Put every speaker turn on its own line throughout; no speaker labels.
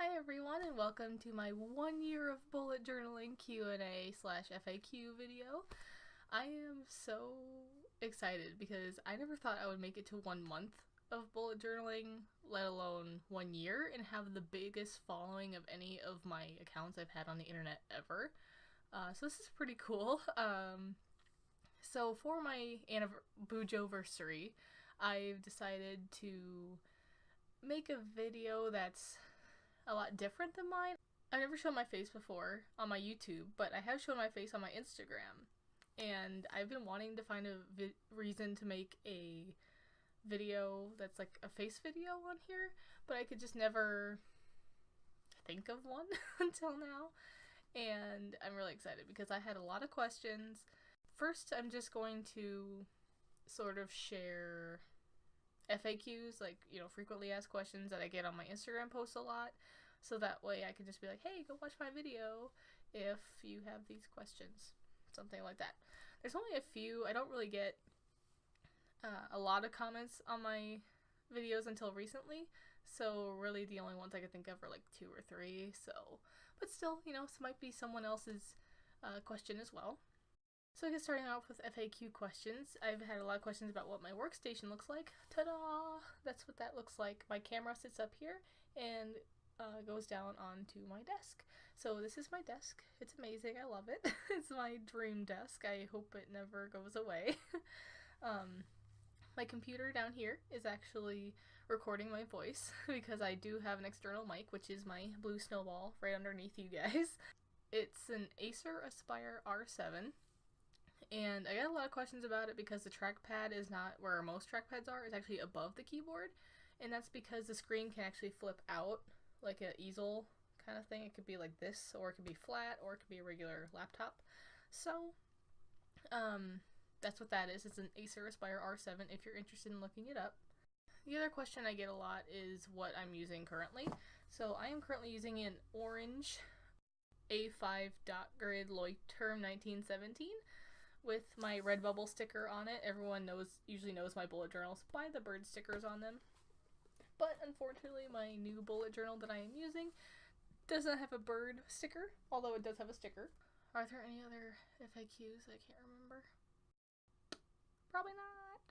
Hi everyone and welcome to my 1 year of bullet journaling Q&A slash FAQ video. I am so excited because I never thought I would make it to 1 month of bullet journaling, let alone 1 year, and have the biggest following of any of my accounts I've had on the internet ever. So this is pretty cool. So for my Bujoversary, I've decided to make a video that's a lot different than mine. I've never shown my face before on my YouTube, but I have shown my face on my Instagram. And I've been wanting to find a reason to make a video that's like a face video on here, but I could just never think of one until now. And I'm really excited because I had a lot of questions. First, I'm just going to sort of share FAQs, like, frequently asked questions that I get on my Instagram posts a lot. So that way I can just be like, hey, go watch my video if you have these questions. Something like that. There's only a few. I don't really get a lot of comments on my videos until recently. So really the only ones I could think of are like 2 or 3. So, but still, this might be someone else's question as well. So I guess starting off with FAQ questions, I've had a lot of questions about what my workstation looks like. Ta-da! That's what that looks like. My camera sits up here and goes down onto my desk. So this is my desk. It's amazing. I love it. It's my dream desk. I hope it never goes away. My computer down here is actually recording my voice because I do have an external mic, which is my blue snowball right underneath you guys. It's an Acer Aspire R7. And I got a lot of questions about it because the trackpad is not where most trackpads are. It's actually above the keyboard. And that's because the screen can actually flip out like an easel kind of thing. It could be like this, or it could be flat, or it could be a regular laptop. So, that's what that is. It's an Acer Aspire R7 if you're interested in looking it up. The other question I get a lot is what I'm using currently. So I am currently using an orange A5 dot grid Leuchtturm 1917 with my Redbubble sticker on it. Everyone usually knows my bullet journals by the bird stickers on them. But unfortunately, my new bullet journal that I am using does not have a bird sticker, although it does have a sticker. Are there any other FAQs? I can't remember. Probably not.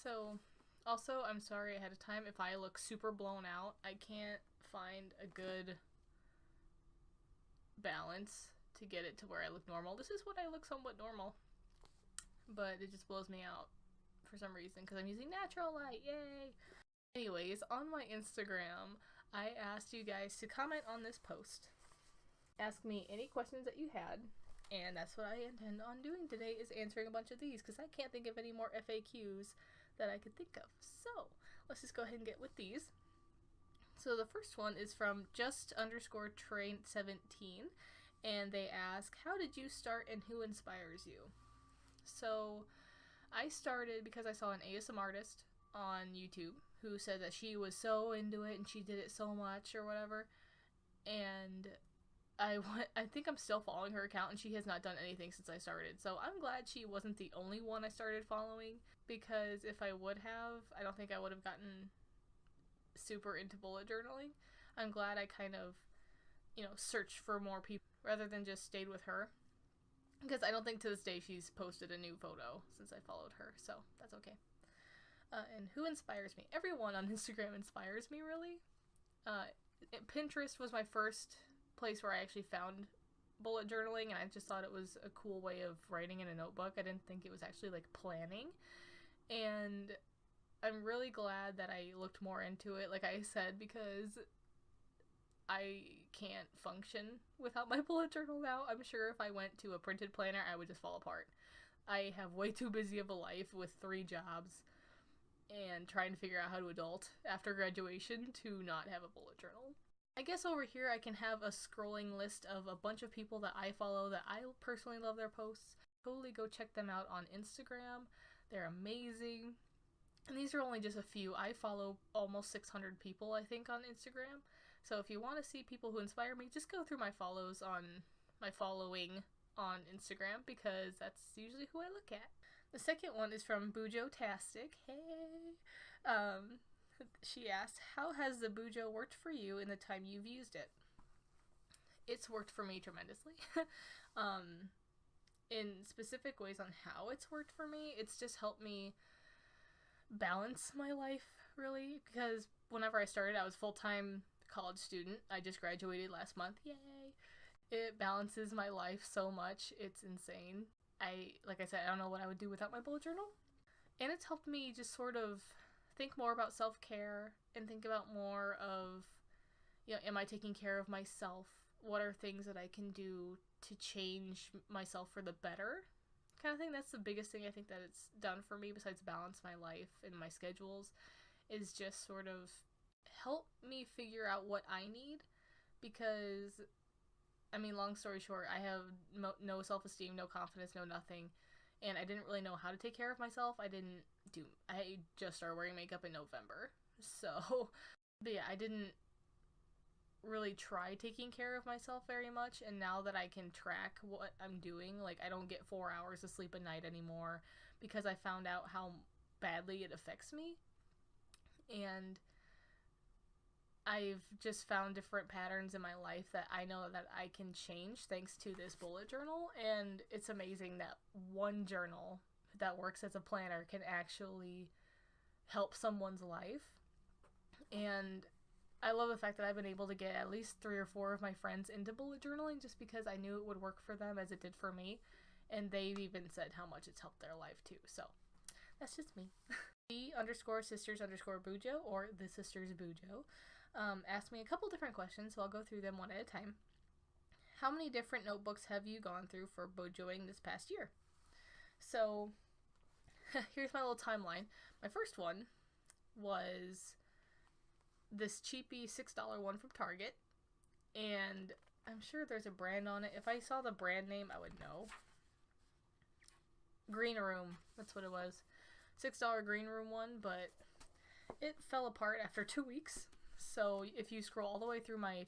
So, also, I'm sorry ahead of time if I look super blown out. I can't find a good balance to get it to where I look normal. This is what I look somewhat normal, but it just blows me out for some reason because I'm using natural light. Yay! Anyways, on my Instagram, I asked you guys to comment on this post. Ask me any questions that you had, and that's what I intend on doing today, is answering a bunch of these because I can't think of any more FAQs that I could think of. So, let's just go ahead and get with these. So the first one is from just_train17, and they ask, how did you start and who inspires you? So I started because I saw an ASMR artist on YouTube who said that she was so into it and she did it so much or whatever, and I think I'm still following her account and she has not done anything since I started. So I'm glad she wasn't the only one I started following, because if I would have, I don't think I would have gotten super into bullet journaling. I'm glad I kind of, searched for more people rather than just stayed with her, because I don't think to this day she's posted a new photo since I followed her, so that's okay. And who inspires me? Everyone on Instagram inspires me, really. Pinterest was my first place where I actually found bullet journaling, and I just thought it was a cool way of writing in a notebook. I didn't think it was actually like planning, and I'm really glad that I looked more into it, like I said, because I can't function without my bullet journal now. I'm sure if I went to a printed planner, I would just fall apart. I have way too busy of a life with 3 jobs and trying to figure out how to adult after graduation to not have a bullet journal. I guess over here I can have a scrolling list of a bunch of people that I follow that I personally love their posts. Totally go check them out on Instagram. They're amazing. And these are only just a few. I follow almost 600 people, I think, on Instagram. So if you want to see people who inspire me, just go through my following on Instagram, because that's usually who I look at. The second one is from Bujotastic. Hey! She asked, how has the Bujo worked for you in the time you've used it? It's worked for me tremendously. In specific ways on how it's worked for me, it's just helped me balance my life, really, because whenever I started, I was full-time college student. I just graduated last month. Yay! It balances my life so much. It's insane. Like I said, I don't know what I would do without my bullet journal. And it's helped me just sort of think more about self-care and think about more of, am I taking care of myself? What are things that I can do to change myself for the better? Kind of thing. That's the biggest thing I think that it's done for me, besides balance my life and my schedules, is just sort of help me figure out what I need. Because, long story short, I have no self-esteem, no confidence, no nothing. And I didn't really know how to take care of myself. I just started wearing makeup in November. So, but yeah, I didn't really try taking care of myself very much, and now that I can track what I'm doing, like, I don't get 4 hours of sleep a night anymore because I found out how badly it affects me. And I've just found different patterns in my life that I know that I can change thanks to this bullet journal, and it's amazing that one journal that works as a planner can actually help someone's life. And I love the fact that I've been able to get at least 3 or 4 of my friends into bullet journaling just because I knew it would work for them as it did for me, and they've even said how much it's helped their life too. So that's just me. _sisters_bujo, or the sisters bujo, asked me a couple different questions, so I'll go through them one at a time. How many different notebooks have you gone through for bujoing this past year? So here's my little timeline. My first one was this cheapy $6 one from Target, and I'm sure there's a brand on it. If I saw the brand name, I would know. Green Room, that's what it was. $6 Green Room one, but it fell apart after 2 weeks. So if you scroll all the way through my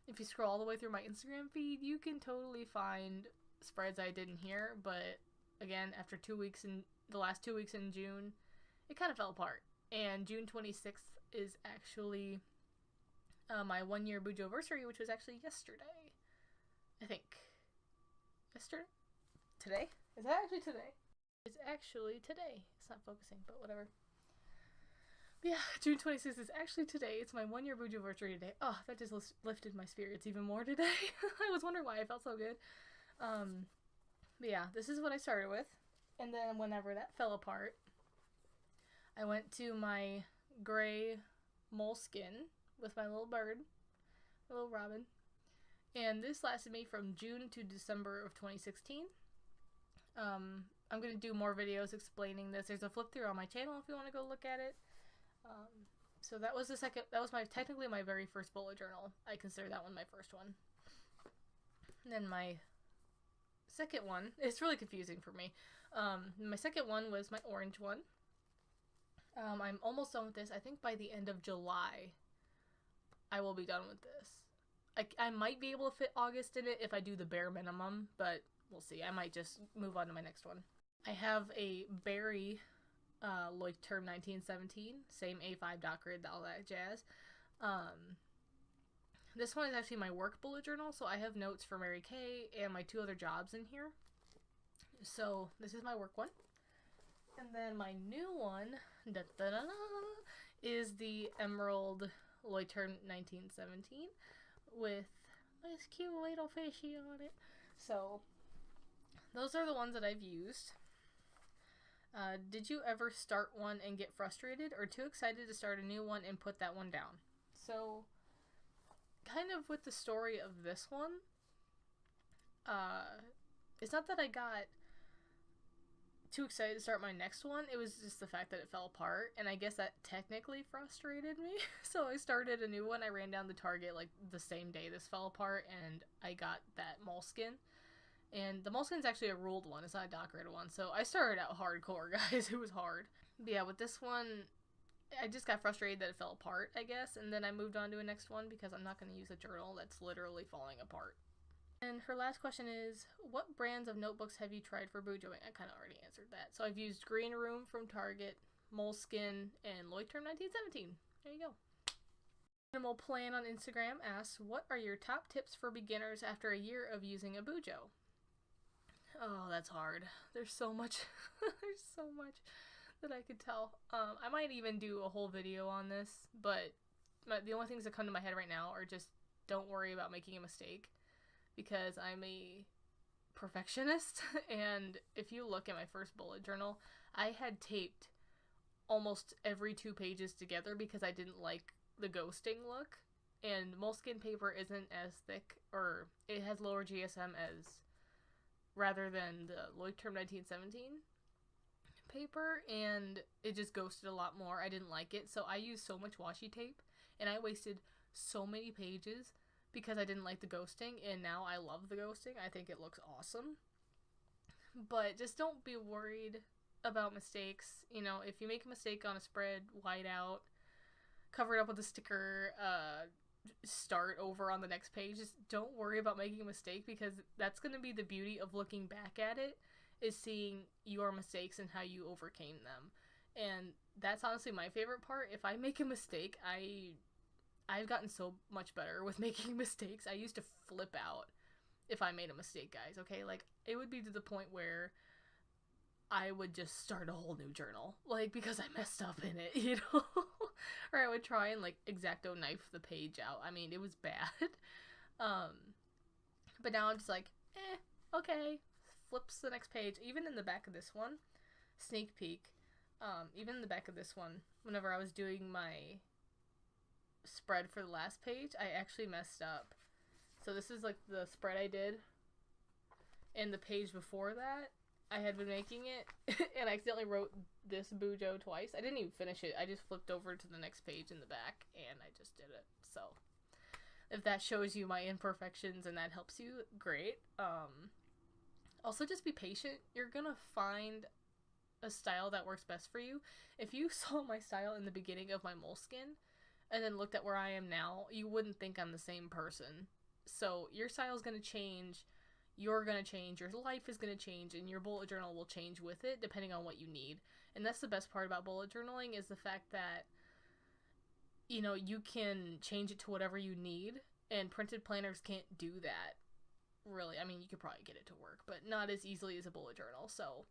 if you scroll all the way through my Instagram feed, you can totally find spreads I did in here, but again, after 2 weeks, in the last 2 weeks in June, it kind of fell apart. And June 26th is actually my 1-year Bujoversary, which was actually yesterday. I think. Yesterday? Today? Is that actually today? It's actually today. It's not focusing, but whatever. But yeah, June 26th is actually today. It's my 1-year Bujoversary today. Oh, that just lifted my spirits even more today. I was wondering why I felt so good. But yeah, this is what I started with. And then whenever that fell apart, I went to my gray moleskin with my little bird, my little robin. And this lasted me from June to December of 2016. I'm going to do more videos explaining this. There's a flip through on my channel if you want to go look at it. So that was technically my very first bullet journal. I consider that one my first one. And then my second one, it's really confusing for me. My second one was my orange one. I'm almost done with this. I think by the end of July, I will be done with this. I might be able to fit August in it if I do the bare minimum, but we'll see. I might just move on to my next one. I have a Berry Leuchtturm 1917, same A5 dot grid, all that jazz. This one is actually my work bullet journal, so I have notes for Mary Kay and my 2 other jobs in here. So this is my work one. And then my new one is the Emerald Leuchtturm 1917 with this cute little fishy on it. So those are the ones that I've used. Did you ever start one and get frustrated, or too excited to start a new one and put that one down? So kind of with the story of this one, it's not that I got too excited to start my next one, it was just the fact that it fell apart, and I guess that technically frustrated me. So I started a new one. I ran down to Target like the same day this fell apart, and I got that moleskin. And the moleskin's actually a ruled one, it's not a dot grid one, so I started out hardcore, guys. It was hard. But yeah, with this one, I just got frustrated that it fell apart, I guess, and then I moved on to a next one because I'm not going to use a journal that's literally falling apart. And her last question is, what brands of notebooks have you tried for bujoing? I kind of already answered that. So I've used Green Room from Target, Moleskine, and Loiterm 1917. There you go. Animal Plan on Instagram asks, what are your top tips for beginners after a year of using a Bujo? Oh, that's hard. There's so much. There's so much that I could tell. I might even do a whole video on this, but the only things that come to my head right now are just don't worry about making a mistake, because I'm a perfectionist. And if you look at my first bullet journal, I had taped almost every 2 pages together because I didn't like the ghosting look, and Moleskine paper isn't as thick, or it has lower GSM as rather than the Loiterm 1917 paper, and it just ghosted a lot more. I didn't like it, so I used so much washi tape, and I wasted so many pages because I didn't like the ghosting, and now I love the ghosting. I think it looks awesome. But just don't be worried about mistakes. You know, if you make a mistake on a spread, white out, cover it up with a sticker, start over on the next page. Just don't worry about making a mistake, because that's going to be the beauty of looking back at it, is seeing your mistakes and how you overcame them. And that's honestly my favorite part. If I make a mistake, I've gotten so much better with making mistakes. I used to flip out if I made a mistake, guys, okay? Like, it would be to the point where I would just start a whole new journal, like, because I messed up in it, you know? Or I would try and, like, X-Acto knife the page out. I mean, it was bad. But now I'm just like, okay, flips the next page. Even in the back of this one, sneak peek, even in the back of this one, whenever I was doing my spread for the last page, I actually messed up. So this is, like, the spread I did, and the page before that, I had been making it, and I accidentally wrote this Bujo twice. I didn't even finish it. I just flipped over to the next page in the back, and I just did it. So, if that shows you my imperfections and that helps you, great. Also, just be patient. You're gonna find a style that works best for you. If you saw my style in the beginning of my Moleskine, and then looked at where I am now, you wouldn't think I'm the same person. So, your style's gonna change. You're going to change, your life is going to change, and your bullet journal will change with it, depending on what you need. And that's the best part about bullet journaling, is the fact that, you know, you can change it to whatever you need, and printed planners can't do that, really. I mean, you could probably get it to work, but not as easily as a bullet journal. So,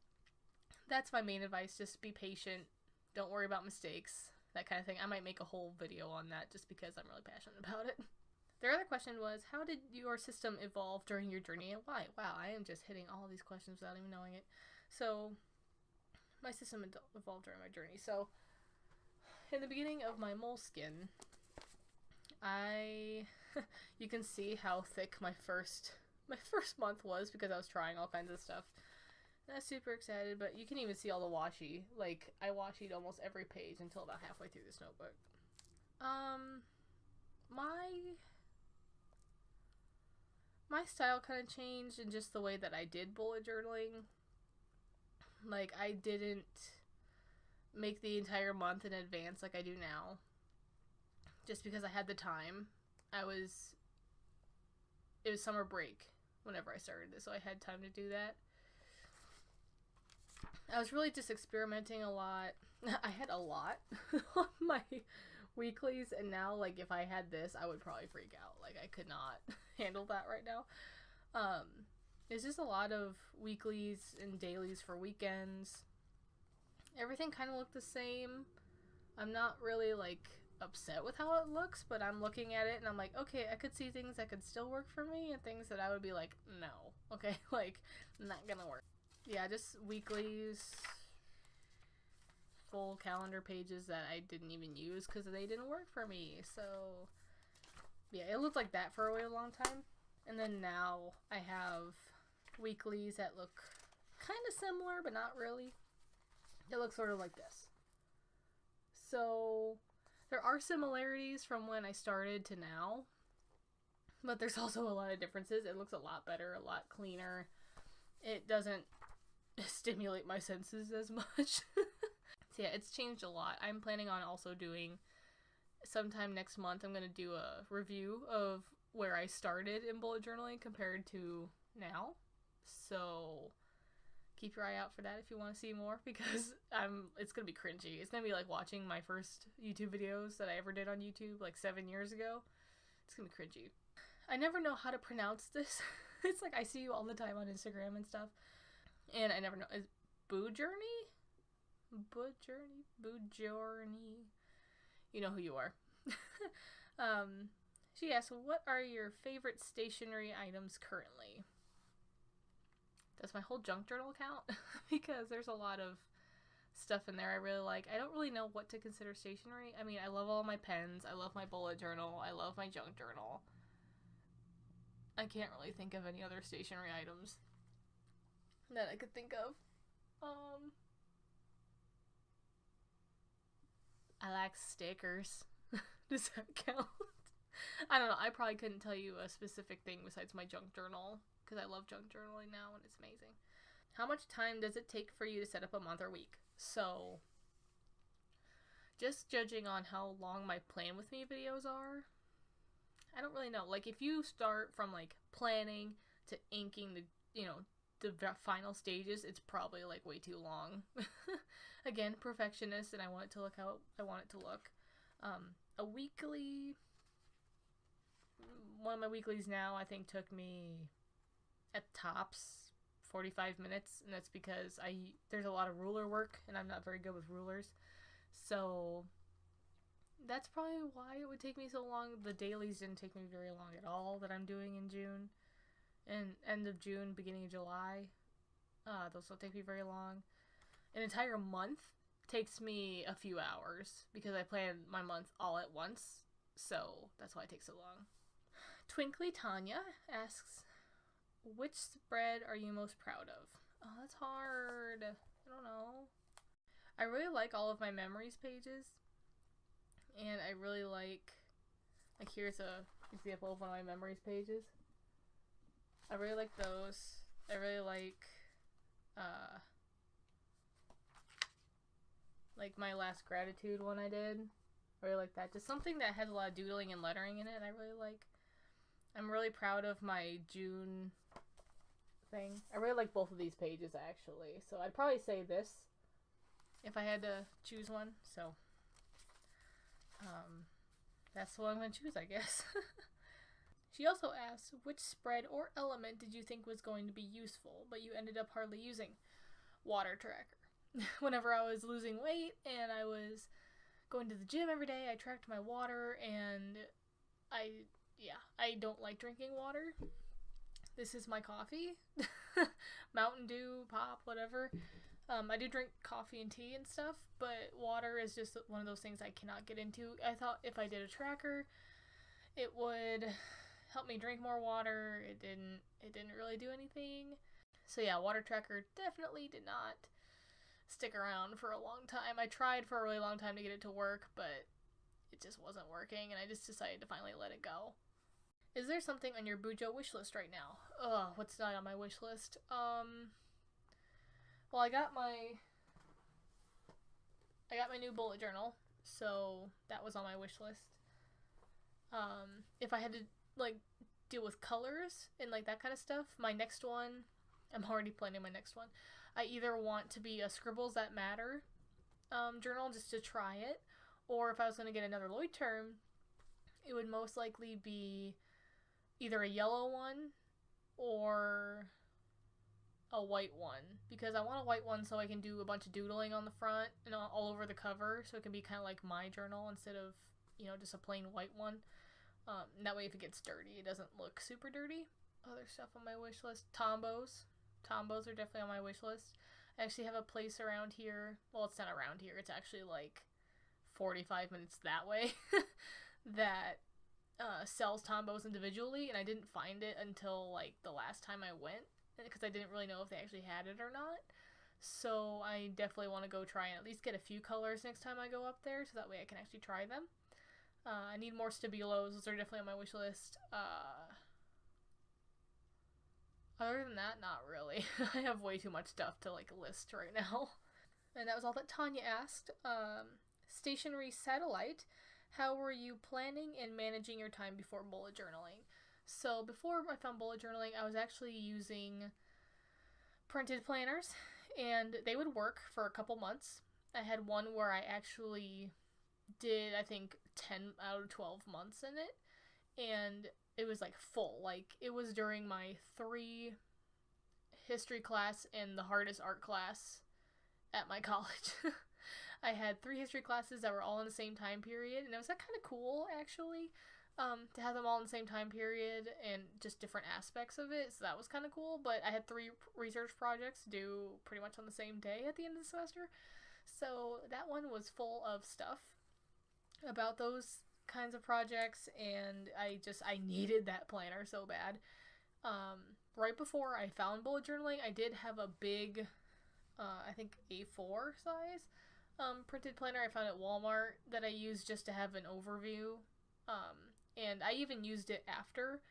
that's my main advice. Just be patient, don't worry about mistakes, that kind of thing. I might make a whole video on that, just because I'm really passionate about it. Their other question was, how did your system evolve during your journey, and why? Wow, I am just hitting all these questions without even knowing it. So, my system evolved during my journey. So, in the beginning of my Moleskine, you can see how thick my first month was, because I was trying all kinds of stuff. Not super excited, but you can even see all the washi. Like, I washied almost every page until about halfway through this notebook. My style kind of changed in just the way that I did bullet journaling. Like, I didn't make the entire month in advance like I do now, just because I had the time. It was summer break whenever I started this, so I had time to do that. I was really just experimenting a lot. I had a lot on my weeklies, and now, like, if I had this, I would probably freak out. Like, I could not handle that right now. It's just a lot of weeklies and dailies for weekends. Everything kind of looked the same. I'm not really, like, upset with how it looks, but I'm looking at it and I'm like, okay, I could see things that could still work for me, and things that I would be like, no, okay, like, not gonna work. Yeah, just weeklies, full calendar pages that I didn't even use because they didn't work for me. So, yeah, it looked like that for a really long time. And then now I have weeklies that look kind of similar, but not really. It looks sort of like this. So, there are similarities from when I started to now, but there's also a lot of differences. It looks a lot better, a lot cleaner. It doesn't stimulate my senses as much. So yeah, it's changed a lot. I'm planning on also doing, sometime next month, I'm going to do a review of where I started in bullet journaling compared to now. So keep your eye out for that if you want to see more, because it's gonna be cringy. It's gonna be like watching my first YouTube videos that I ever did on YouTube like 7 years ago. It's gonna be cringy. I never know how to pronounce this. It's like I see you all the time on Instagram and stuff, and I never know. Is Boojourney? Boojourney? You know who you are. She asks, what are your favorite stationery items currently? Does my whole junk journal count? Because there's a lot of stuff in there I really like. I don't really know what to consider stationery. I mean, I love all my pens. I love my bullet journal. I love my junk journal. I can't really think of any other stationery items that I could think of. I like stickers. Does that count? I don't know. I probably couldn't tell you a specific thing besides my junk journal, because I love junk journaling now and it's amazing. How much time does it take for you to set up a month or week? So, just judging on how long my plan with me videos are, I don't really know. Like, if you start from, like, planning to inking the final stages, it's probably, like, way too long. Again, perfectionist, and I want it to look how I want it to look. A weekly... One of my weeklies now, I think, took me, at tops, 45 minutes, and that's because there's a lot of ruler work, and I'm not very good with rulers. So... that's probably why it would take me so long. The dailies didn't take me very long at all that I'm doing in June. And end of June, beginning of July. Those don't take me very long. An entire month takes me a few hours because I plan my month all at once. So that's why it takes so long. Twinkly Tanya asks, which spread are you most proud of? Oh, that's hard. I don't know. I really like all of my memories pages. And I really like here's a example of one of my memories pages. I really like those. I really like my last gratitude one I did. I really like that. Just something that has a lot of doodling and lettering in it, I really like. I'm really proud of my June thing. I really like both of these pages, actually. So I'd probably say this if I had to choose one. So that's the one I'm going to choose, I guess. She also asks, which spread or element did you think was going to be useful, but you ended up hardly using? Water tracker. Whenever I was losing weight and I was going to the gym every day, I tracked my water, and I don't like drinking water. This is my coffee. Mountain Dew, pop, whatever. I do drink coffee and tea and stuff, but water is just one of those things I cannot get into. I thought if I did a tracker, it would help me drink more water. It didn't really do anything. So yeah, water tracker definitely did not stick around for a long time. I tried for a really long time to get it to work, but it just wasn't working, and I just decided to finally let it go. Is there something on your Bujo wish list right now? Ugh, what's not on my wish list? Well, I got my new bullet journal, so that was on my wish list. If I had to, deal with colors and, that kind of stuff, my next one, I'm already planning my next one. I either want to be a Scribbles That Matter journal just to try it, or if I was going to get another Lloyd term, it would most likely be either a yellow one or a white one, because I want a white one so I can do a bunch of doodling on the front and all over the cover, so it can be kind of like my journal instead of, just a plain white one. And that way if it gets dirty, it doesn't look super dirty. Other stuff on my wish list. Tombos. Tombos are definitely on my wish list. I actually have a place around here. Well, it's not around here. It's actually 45 minutes that way that sells Tombos individually, and I didn't find it until the last time I went, because I didn't really know if they actually had it or not. So I definitely want to go try and at least get a few colors next time I go up there, so that way I can actually try them. I need more Stabilos. Those are definitely on my wish list. Other than that, not really. I have way too much stuff to list right now. And that was all that Tanya asked. Stationery Satellite. How were you planning and managing your time before bullet journaling? So before I found bullet journaling, I was actually using printed planners, And they would work for a couple months. I had one where I actually did, I think, 10 out of 12 months in it. And it was like full. Like, it was during my 3 history class and the hardest art class at my college. I had 3 history classes that were all in the same time period, and it was kind of cool, actually, to have them all in the same time period and just different aspects of it, so that was kind of cool. But I had 3 research projects due pretty much on the same day at the end of the semester, so that one was full of stuff about those kinds of projects, and I needed that planner so bad. Right before I found bullet journaling, I did have a big, I think A4 size, printed planner I found at Walmart that I used just to have an overview. And I even used it after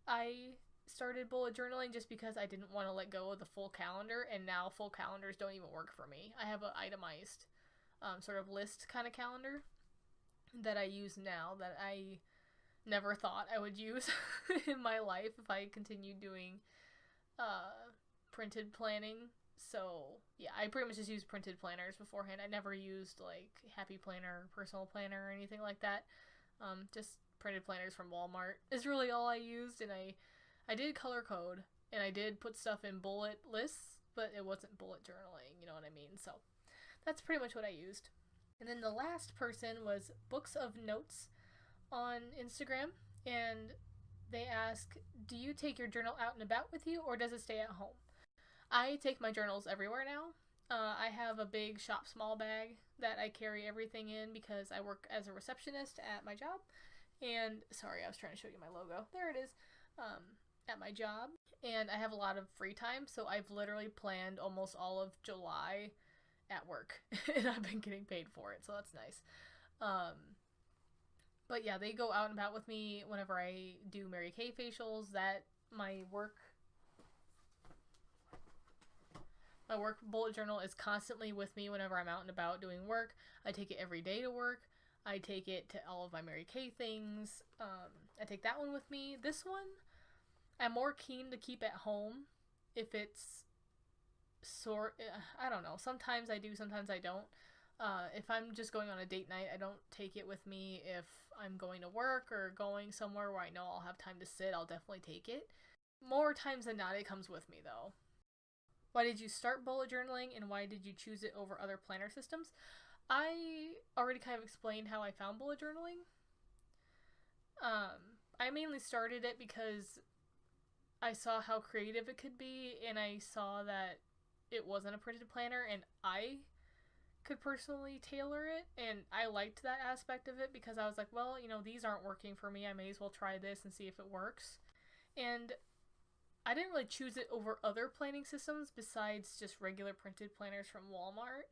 I started bullet journaling just because I didn't want to let go of the full calendar, and now full calendars don't even work for me. I have an itemized sort of list kind of calendar that I use now that I never thought I would use in my life if I continued doing printed planning. So yeah, I pretty much just used printed planners beforehand. I never used like Happy Planner, Personal Planner, or anything like that. Just printed planners from Walmart is really all I used, and I did color code, and I did put stuff in bullet lists, but it wasn't bullet journaling, you know what I mean? So that's pretty much what I used. And then the last person was Books of Notes on Instagram, and they ask, do you take your journal out and about with you, or does it stay at home? I take my journals everywhere now. I have a big shop small bag that I carry everything in because I work as a receptionist at my job. And, sorry, I was trying to show you my logo. There it is. At my job. And I have a lot of free time, so I've literally planned almost all of July at work. And I've been getting paid for it, so that's nice. But yeah, they go out and about with me whenever I do Mary Kay facials. That my work bullet journal is constantly with me whenever I'm out and about doing work. I take it every day to work. I take it to all of my Mary Kay things. I take that one with me. This one, I'm more keen to keep at home if it's I don't know. Sometimes I do, sometimes I don't. If I'm just going on a date night, I don't take it with me. If I'm going to work or going somewhere where I know I'll have time to sit, I'll definitely take it. More times than not, it comes with me, though. Why did you start bullet journaling, and why did you choose it over other planner systems? I already kind of explained how I found bullet journaling. I mainly started it because I saw how creative it could be, and I saw that it wasn't a printed planner, and I could personally tailor it, and I liked that aspect of it because I was like, well, these aren't working for me. I may as well try this and see if it works. And I didn't really choose it over other planning systems besides just regular printed planners from Walmart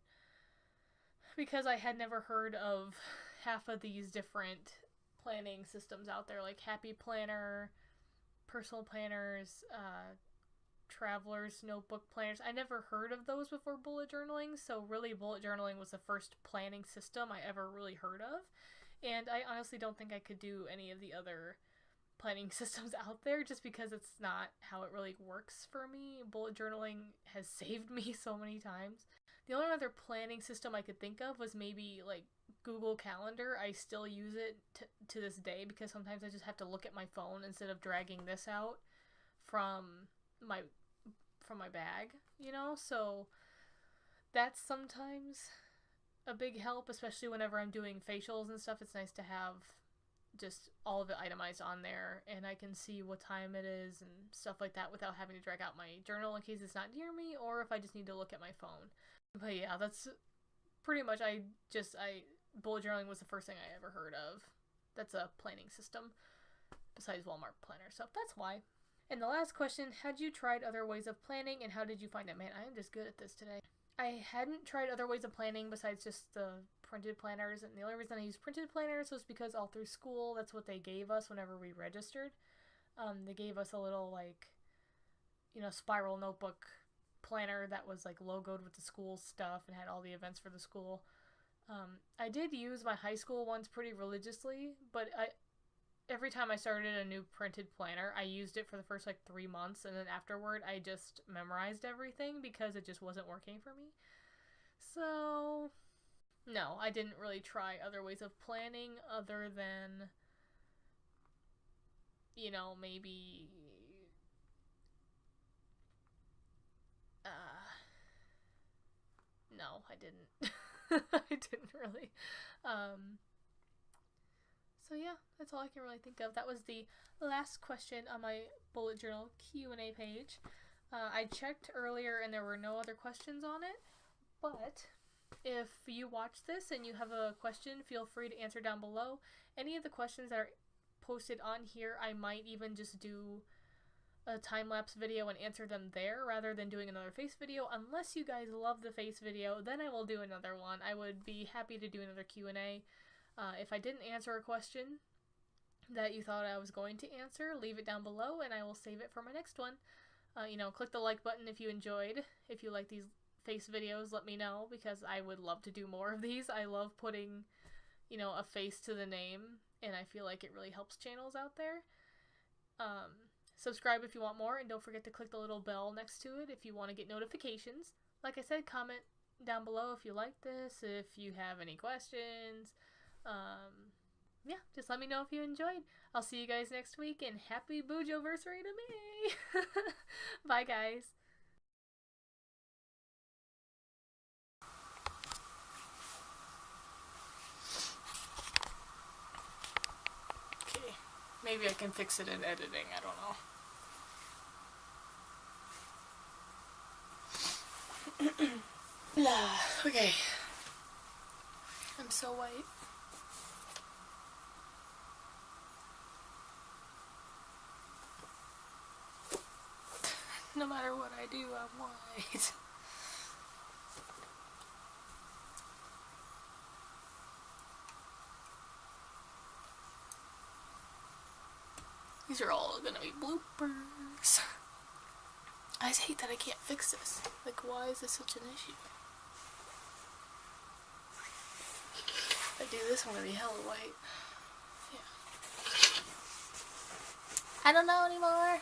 because I had never heard of half of these different planning systems out there, like Happy Planner, Personal Planners, Traveler's Notebook Planners. I never heard of those before bullet journaling, so really bullet journaling was the first planning system I ever really heard of, and I honestly don't think I could do any of the other planning systems out there just because it's not how it really works for me. Bullet journaling has saved me so many times. The only other planning system I could think of was maybe like Google Calendar. I still use it to this day because sometimes I just have to look at my phone instead of dragging this out from my bag, so that's sometimes a big help, especially whenever I'm doing facials and stuff. It's nice to have just all of it itemized on there, and I can see what time it is and stuff like that without having to drag out my journal in case it's not near me or if I just need to look at my phone. But yeah, that's pretty much, bullet journaling was the first thing I ever heard of. That's a planning system besides Walmart Planner, so that's why. And the last question, had you tried other ways of planning, and how did you find it? Man, I am just good at this today. I hadn't tried other ways of planning besides just the printed planners, and the only reason I used printed planners was because all through school, that's what they gave us whenever we registered. They gave us a little, spiral notebook planner that was, logoed with the school stuff and had all the events for the school. I did use my high school ones pretty religiously, but every time I started a new printed planner, I used it for the first like 3 months, and then afterward I just memorized everything because it just wasn't working for me. So, no, I didn't really try other ways of planning other than, you know, maybe no, I didn't. I didn't really. So yeah, that's all I can really think of. That was the last question on my bullet journal Q&A page. I checked earlier and there were no other questions on it, but if you watch this and you have a question, feel free to answer down below. Any of the questions that are posted on here, I might even just do a time-lapse video and answer them there rather than doing another face video. Unless you guys love the face video, then I will do another one. I would be happy to do another Q&A. If I didn't answer a question that you thought I was going to answer, leave it down below and I will save it for my next one. Click the like button if you enjoyed. If you like these face videos, let me know, because I would love to do more of these. I love putting, a face to the name, and I feel like it really helps channels out there. Subscribe if you want more, and don't forget to click the little bell next to it if you want to get notifications. Like I said, comment down below if you like this, if you have any questions. Yeah, just let me know if you enjoyed. I'll see you guys next week, and happy Boojoversary to me! Bye, guys. Okay, maybe I can fix it in editing, I don't know. Okay. I'm so white. No matter what I do, I'm white. These are all gonna be bloopers. I just hate that I can't fix this. Like, why is this such an issue? If I do this, I'm gonna be hella white. Yeah. I don't know anymore.